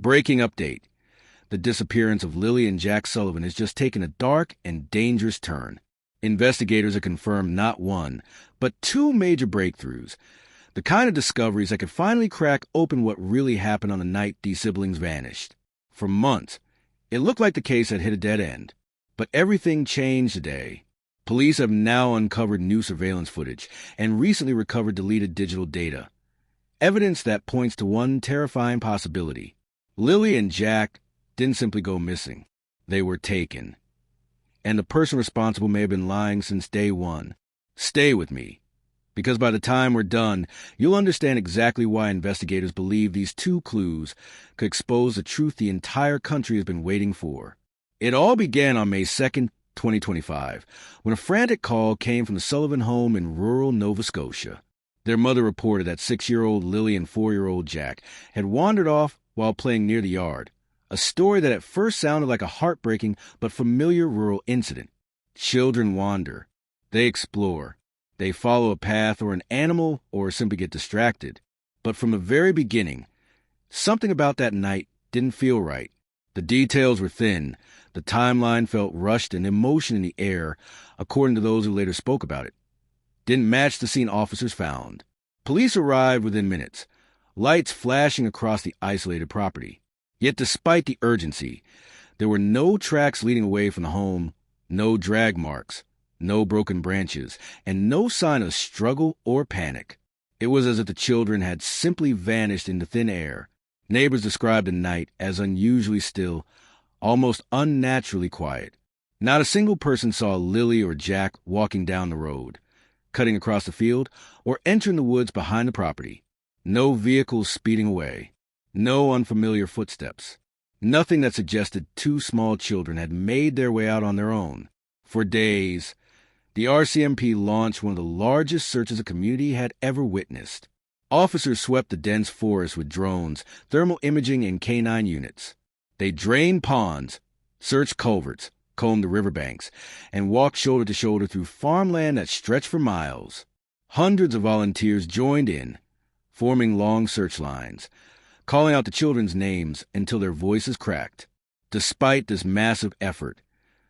Breaking update. The disappearance of Lilly and Jack Sullivan has just taken a dark and dangerous turn. Investigators have confirmed not one, but two major breakthroughs. The kind of discoveries that could finally crack open what really happened on the night these siblings vanished. For months, it looked like the case had hit a dead end. But everything changed today. Police have now uncovered new surveillance footage and recently recovered deleted digital data. Evidence that points to one terrifying possibility. Lilly and Jack didn't simply go missing. They were taken. And the person responsible may have been lying since day one. Stay with me, because by the time we're done, you'll understand exactly why investigators believe these two clues could expose the truth the entire country has been waiting for. It all began on May 2nd, 2025, when a frantic call came from the Sullivan home in rural Nova Scotia. Their mother reported that 6-year-old Lilly and 4-year-old Jack had wandered off while playing near the yard, a story that at first sounded like a heartbreaking but familiar rural incident. Children wander. They explore. They follow a path or an animal or simply get distracted. But from the very beginning, something about that night didn't feel right. The details were thin. The timeline felt rushed and emotion in the air, according to those who later spoke about it. Didn't match the scene officers found. Police arrived within minutes, lights flashing across the isolated property. Yet despite the urgency, there were no tracks leading away from the home, no drag marks, no broken branches, and no sign of struggle or panic. It was as if the children had simply vanished into thin air. Neighbors described the night as unusually still, almost unnaturally quiet. Not a single person saw Lilly or Jack walking down the road, cutting across the field, or entering the woods behind the property. No vehicles speeding away. No unfamiliar footsteps. Nothing that suggested two small children had made their way out on their own. For days, the RCMP launched one of the largest searches the community had ever witnessed. Officers swept the dense forest with drones, thermal imaging, and canine units. They drained ponds, searched culverts, combed the riverbanks, and walked shoulder to shoulder through farmland that stretched for miles. Hundreds of volunteers joined in, forming long search lines, calling out the children's names until their voices cracked. Despite this massive effort,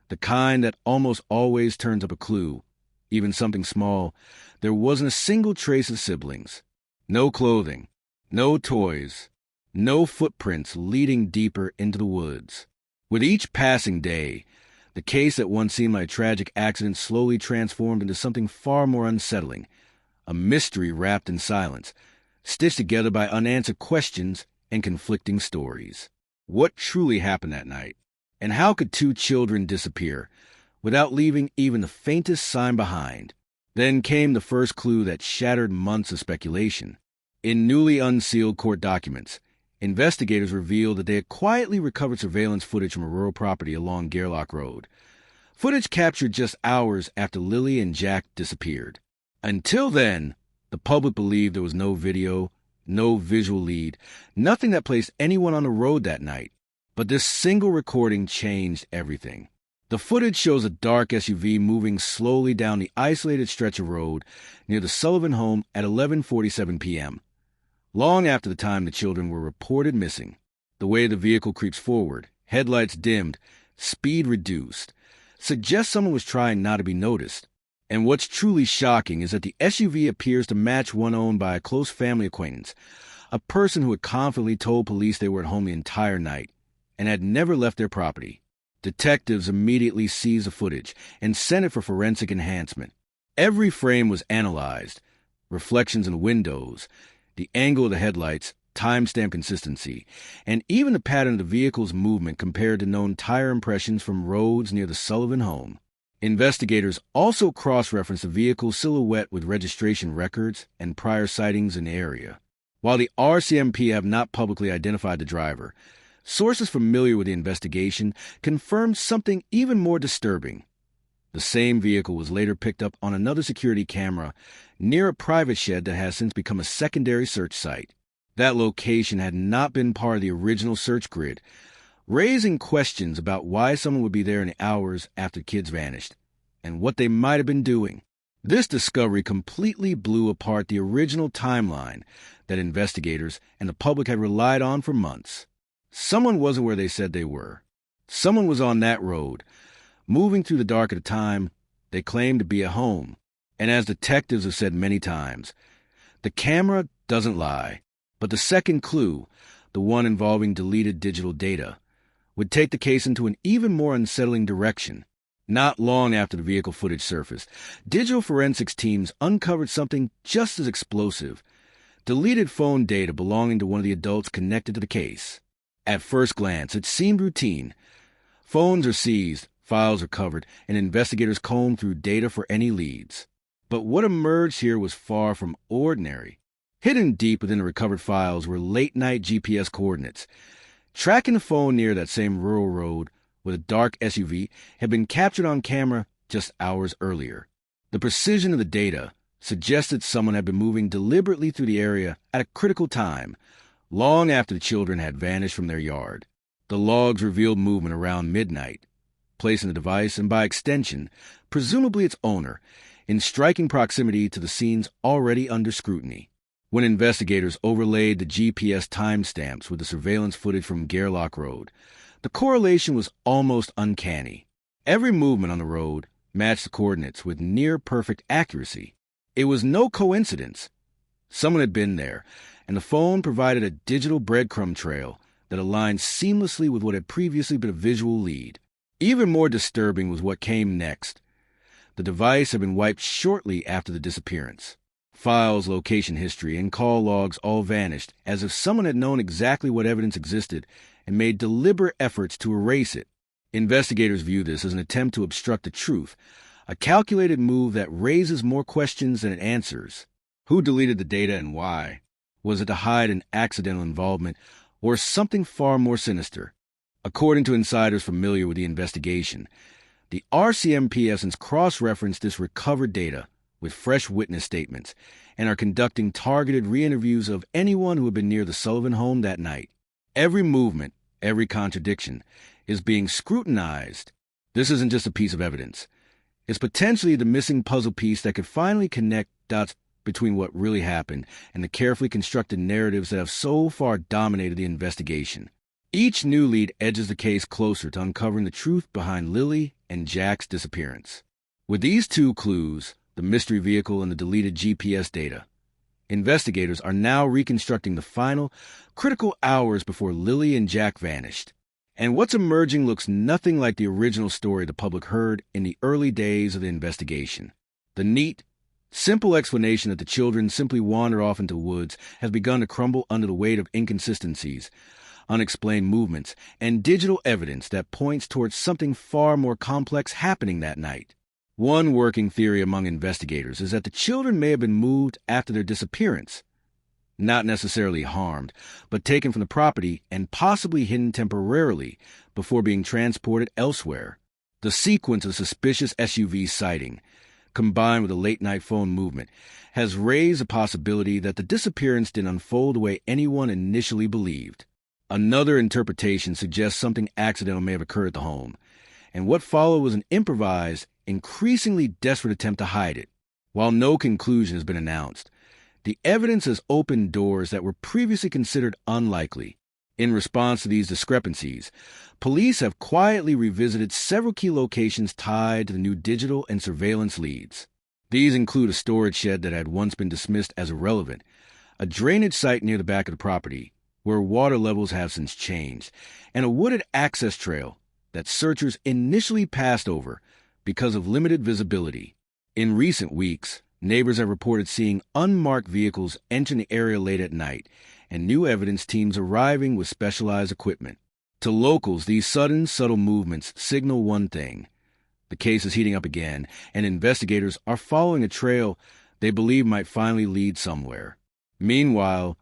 the kind that almost always turns up a clue, even something small, there wasn't a single trace of siblings. No clothing, no toys, no footprints leading deeper into the woods. With each passing day, the case that once seemed like a tragic accident slowly transformed into something far more unsettling, a mystery wrapped in silence, stitched together by unanswered questions and conflicting stories. What truly happened that night? And how could two children disappear without leaving even the faintest sign behind? Then came the first clue that shattered months of speculation. In newly unsealed court documents, investigators revealed that they had quietly recovered surveillance footage from a rural property along Gairloch Road. Footage captured just hours after Lilly and Jack disappeared. Until then, the public believed there was no video, no visual lead, nothing that placed anyone on the road that night. But this single recording changed everything. The footage shows a dark SUV moving slowly down the isolated stretch of road near the Sullivan home at 11:47 p.m., long after the time the children were reported missing. The way the vehicle creeps forward, headlights dimmed, speed reduced, suggests someone was trying not to be noticed. And what's truly shocking is that the SUV appears to match one owned by a close family acquaintance, a person who had confidently told police they were at home the entire night and had never left their property. Detectives immediately seized the footage and sent it for forensic enhancement. Every frame was analyzed, reflections in the windows, the angle of the headlights, timestamp consistency, and even the pattern of the vehicle's movement compared to known tire impressions from roads near the Sullivan home. Investigators also cross-referenced the vehicle's silhouette with registration records and prior sightings in the area. While the RCMP have not publicly identified the driver, sources familiar with the investigation confirmed something even more disturbing. The same vehicle was later picked up on another security camera near a private shed that has since become a secondary search site. That location had not been part of the original search grid, raising questions about why someone would be there in the hours after kids vanished, and what they might have been doing. This discovery completely blew apart the original timeline that investigators and the public had relied on for months. Someone wasn't where they said they were. Someone was on that road, moving through the dark at a time they claimed to be at home. And as detectives have said many times, the camera doesn't lie. But the second clue, the one involving deleted digital data, would take the case into an even more unsettling direction. Not long after the vehicle footage surfaced, digital forensics teams uncovered something just as explosive: deleted phone data belonging to one of the adults connected to the case. At first glance, it seemed routine. Phones are seized, files are covered, and investigators comb through data for any leads. But what emerged here was far from ordinary. Hidden deep within the recovered files were late-night GPS coordinates. Tracking the phone near that same rural road with a dark SUV had been captured on camera just hours earlier. The precision of the data suggested someone had been moving deliberately through the area at a critical time, long after the children had vanished from their yard. The logs revealed movement around midnight, placing the device, and by extension, presumably its owner, in striking proximity to the scenes already under scrutiny. When investigators overlaid the GPS timestamps with the surveillance footage from Gairloch Road, the correlation was almost uncanny. Every movement on the road matched the coordinates with near-perfect accuracy. It was no coincidence. Someone had been there, and the phone provided a digital breadcrumb trail that aligned seamlessly with what had previously been a visual lead. Even more disturbing was what came next. The device had been wiped shortly after the disappearance. Files, location history, and call logs all vanished, as if someone had known exactly what evidence existed and made deliberate efforts to erase it. Investigators view this as an attempt to obstruct the truth, a calculated move that raises more questions than it answers. Who deleted the data and why? Was it to hide an accidental involvement, or something far more sinister? According to insiders familiar with the investigation, the RCMP have since cross-referenced this recovered data with fresh witness statements and are conducting targeted re-interviews of anyone who had been near the Sullivan home that night. Every movement, every contradiction, is being scrutinized. This isn't just a piece of evidence. It's potentially the missing puzzle piece that could finally connect dots between what really happened and the carefully constructed narratives that have so far dominated the investigation. Each new lead edges the case closer to uncovering the truth behind Lilly and Jack's disappearance. With these two clues, the mystery vehicle and the deleted GPS data, investigators are now reconstructing the final, critical hours before Lilly and Jack vanished. And what's emerging looks nothing like the original story the public heard in the early days of the investigation. The neat, simple explanation that the children simply wandered off into the woods has begun to crumble under the weight of inconsistencies, unexplained movements, and digital evidence that points towards something far more complex happening that night. One working theory among investigators is that the children may have been moved after their disappearance, not necessarily harmed, but taken from the property and possibly hidden temporarily before being transported elsewhere. The sequence of suspicious SUV sighting, combined with a late-night phone movement, has raised the possibility that the disappearance didn't unfold the way anyone initially believed. Another interpretation suggests something accidental may have occurred at the home, and what followed was an improvised, increasingly desperate attempt to hide it. While no conclusion has been announced, the evidence has opened doors that were previously considered unlikely. In response to these discrepancies, police have quietly revisited several key locations tied to the new digital and surveillance leads. These include a storage shed that had once been dismissed as irrelevant, a drainage site near the back of the property, where water levels have since changed, and a wooded access trail that searchers initially passed over because of limited visibility. In recent weeks, neighbors have reported seeing unmarked vehicles entering the area late at night, and new evidence teams arriving with specialized equipment. To locals, these sudden, subtle movements signal one thing: the case is heating up again, and investigators are following a trail they believe might finally lead somewhere. Meanwhile,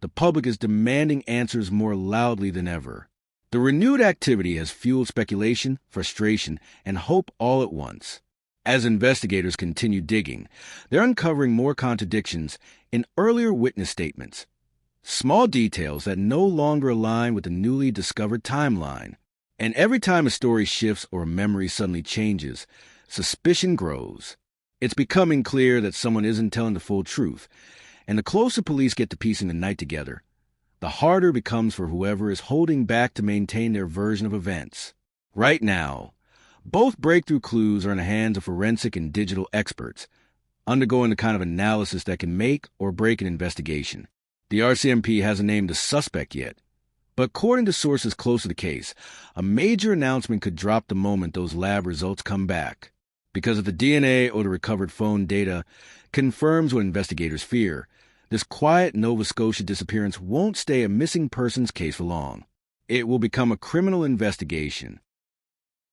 the public is demanding answers more loudly than ever. The renewed activity has fueled speculation, frustration, and hope all at once. As investigators continue digging, they're uncovering more contradictions in earlier witness statements, small details that no longer align with the newly discovered timeline. And every time a story shifts or a memory suddenly changes, suspicion grows. It's becoming clear that someone isn't telling the full truth, and the closer police get to piecing the night together, the harder it becomes for whoever is holding back to maintain their version of events. Right now, both breakthrough clues are in the hands of forensic and digital experts, undergoing the kind of analysis that can make or break an investigation. The RCMP hasn't named a suspect yet, but according to sources close to the case, a major announcement could drop the moment those lab results come back. Because if the DNA or the recovered phone data confirms what investigators fear, this quiet Nova Scotia disappearance won't stay a missing persons case for long. It will become a criminal investigation,